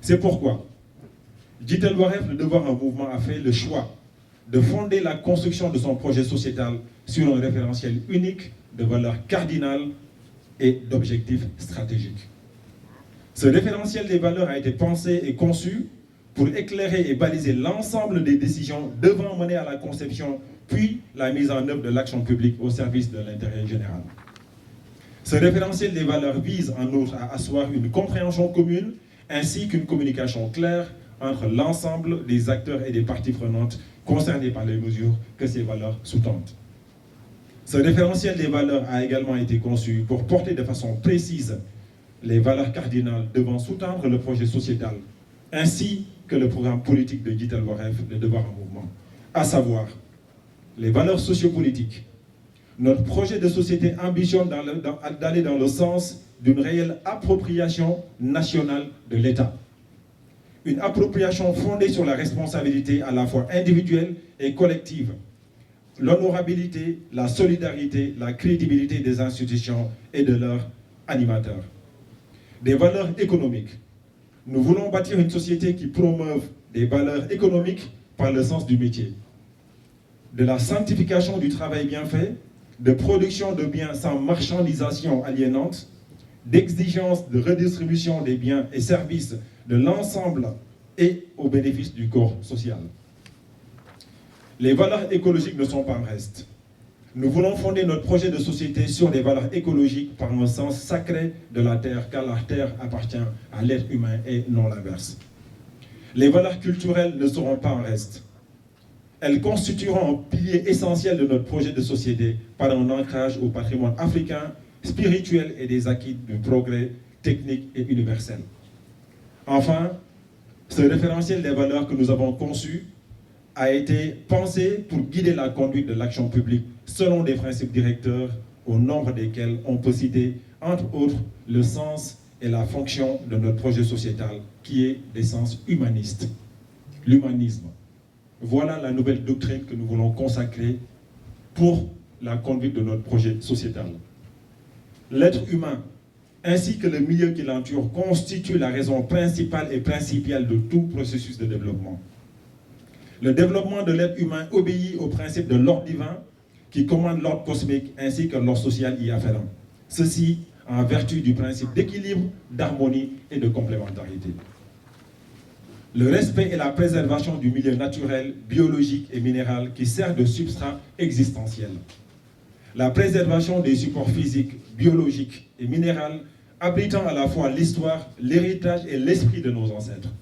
C'est pourquoi Djitel Woref, le devoir en mouvement, a fait le choix de fonder la construction de son projet sociétal sur un référentiel unique de valeurs cardinales et d'objectifs stratégiques. Ce référentiel des valeurs a été pensé et conçu pour éclairer et baliser l'ensemble des décisions devant mener à la conception, puis la mise en œuvre de l'action publique au service de l'intérêt général. Ce référentiel des valeurs vise en outre à asseoir une compréhension commune ainsi qu'une communication claire entre l'ensemble des acteurs et des parties prenantes concernés par les mesures que ces valeurs sous-tendent. Ce référentiel des valeurs a également été conçu pour porter de façon précise les valeurs cardinales devant sous-tendre le projet sociétal, ainsi que le programme politique de Djitel Woref, le devoir en mouvement, à savoir les valeurs sociopolitiques. Notre projet de société ambitionne d'aller dans le sens d'une réelle appropriation nationale de l'État. Une appropriation fondée sur la responsabilité à la fois individuelle et collective, l'honorabilité, la solidarité, la crédibilité des institutions et de leurs animateurs. Des valeurs économiques. Nous voulons bâtir une société qui promeuve des valeurs économiques par le sens du métier, de la sanctification du travail bien fait, de production de biens sans marchandisation aliénante, d'exigence de redistribution des biens et services de l'ensemble et au bénéfice du corps social. Les valeurs écologiques ne sont pas en reste. Nous voulons fonder notre projet de société sur des valeurs écologiques par un sens sacré de la terre, car la terre appartient à l'être humain et non l'inverse. Les valeurs culturelles ne seront pas en reste. Elles constitueront un pilier essentiel de notre projet de société par un ancrage au patrimoine africain, spirituel et des acquis du progrès technique et universel. Enfin, ce référentiel des valeurs que nous avons conçu a été pensé pour guider la conduite de l'action publique selon des principes directeurs au nombre desquels on peut citer, entre autres, le sens et la fonction de notre projet sociétal qui est d'essence humaniste. L'humanisme. Voilà la nouvelle doctrine que nous voulons consacrer pour la conduite de notre projet sociétal. L'être humain, ainsi que le milieu qui l'entoure, constituent la raison principale et principielle de tout processus de développement. Le développement de l'être humain obéit au principe de l'ordre divin qui commande l'ordre cosmique ainsi que l'ordre social y afférent. Ceci en vertu du principe d'équilibre, d'harmonie et de complémentarité. Le respect et la préservation du milieu naturel, biologique et minéral qui sert de substrat existentiel. La préservation des supports physiques, biologiques et minéraux abritant à la fois l'histoire, l'héritage et l'esprit de nos ancêtres.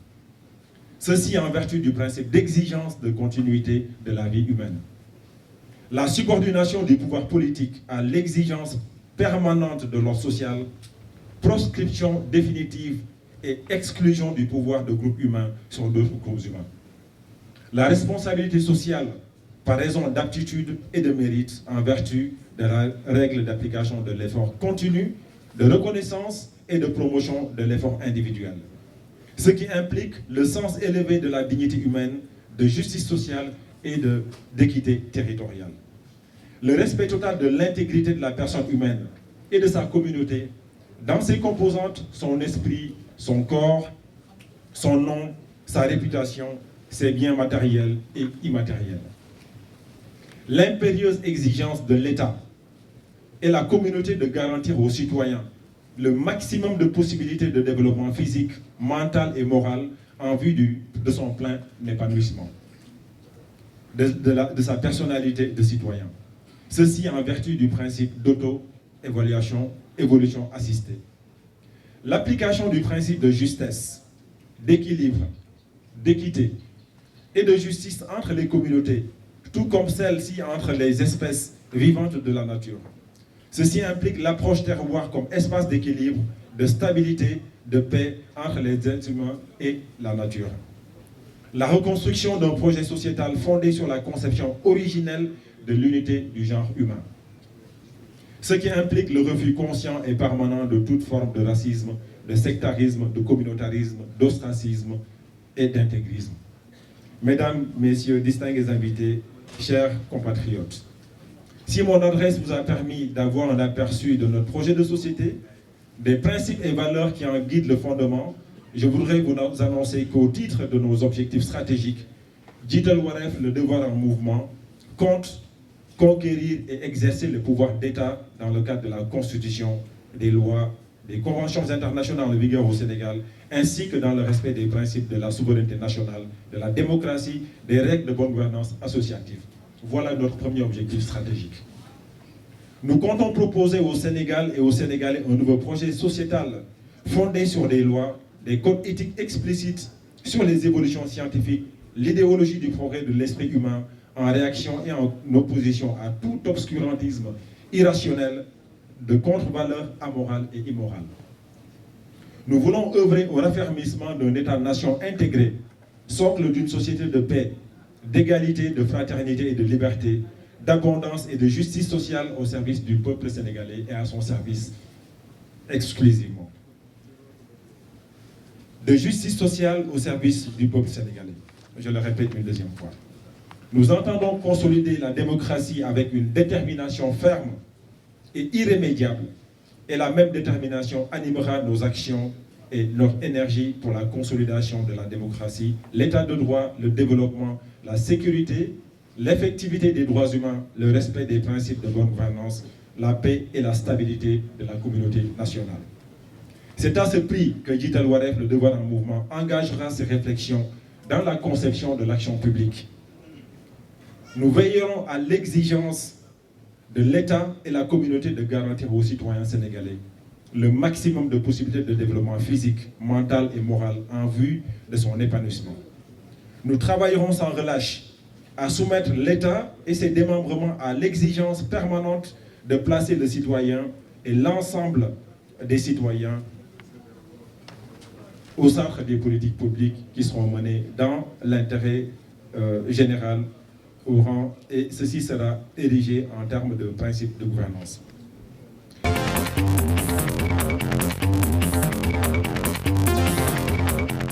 Ceci en vertu du principe d'exigence de continuité de la vie humaine. La subordination du pouvoir politique à l'exigence permanente de l'ordre social, proscription définitive et exclusion du pouvoir de groupes humains sur d'autres groupes humains. La responsabilité sociale par raison d'aptitude et de mérite en vertu de la règle d'application de l'effort continu, de reconnaissance et de promotion de l'effort individuel. Ce qui implique le sens élevé de la dignité humaine, de justice sociale et d'équité territoriale. Le respect total de l'intégrité de la personne humaine et de sa communauté, dans ses composantes, son esprit, son corps, son nom, sa réputation, ses biens matériels et immatériels. L'impérieuse exigence de l'État et la communauté de garantir aux citoyens le maximum de possibilités de développement physique, mental et moral en vue de son plein épanouissement, de sa personnalité de citoyen. Ceci en vertu du principe d'auto-évaluation, évolution assistée. L'application du principe de justesse, d'équilibre, d'équité et de justice entre les communautés, tout comme celle-ci entre les espèces vivantes de la nature. Ceci implique l'approche terroir comme espace d'équilibre, de stabilité, de paix entre les êtres humains et la nature. La reconstruction d'un projet sociétal fondé sur la conception originelle de l'unité du genre humain. Ce qui implique le refus conscient et permanent de toute forme de racisme, de sectarisme, de communautarisme, d'ostracisme et d'intégrisme. Mesdames, Messieurs, distingués invités, chers compatriotes, si mon adresse vous a permis d'avoir un aperçu de notre projet de société, des principes et valeurs qui en guident le fondement, je voudrais vous annoncer qu'au titre de nos objectifs stratégiques, Jiital Wareef, le devoir en mouvement, compte conquérir et exercer le pouvoir d'État dans le cadre de la Constitution, des lois, des conventions internationales en vigueur au Sénégal, ainsi que dans le respect des principes de la souveraineté nationale, de la démocratie, des règles de bonne gouvernance associative. Voilà notre premier objectif stratégique. Nous comptons proposer au Sénégal et aux Sénégalais un nouveau projet sociétal fondé sur des lois, des codes éthiques explicites sur les évolutions scientifiques, l'idéologie du progrès de l'esprit humain, en réaction et en opposition à tout obscurantisme irrationnel de contre-valeurs amorales et immorales. Nous voulons œuvrer au raffermissement d'un État-nation intégré, socle d'une société de paix, d'égalité, de fraternité et de liberté, d'abondance et de justice sociale au service du peuple sénégalais et à son service exclusivement. De justice sociale au service du peuple sénégalais. Je le répète une deuxième fois. Nous entendons consolider la démocratie avec une détermination ferme et irrémédiable. Et la même détermination animera nos actions et notre énergie pour la consolidation de la démocratie, l'état de droit, le développement, la sécurité, l'effectivité des droits humains, le respect des principes de bonne gouvernance, la paix et la stabilité de la communauté nationale. C'est à ce prix que Jiital Wareef, le devoir en mouvement, engagera ses réflexions dans la conception de l'action publique. Nous veillerons à l'exigence de l'État et la communauté de garantir aux citoyens sénégalais le maximum de possibilités de développement physique, mental et moral en vue de son épanouissement. Nous travaillerons sans relâche à soumettre l'État et ses démembrements à l'exigence permanente de placer le citoyen et l'ensemble des citoyens au centre des politiques publiques qui seront menées dans l'intérêt général au rang, et ceci sera érigé en termes de principes de gouvernance.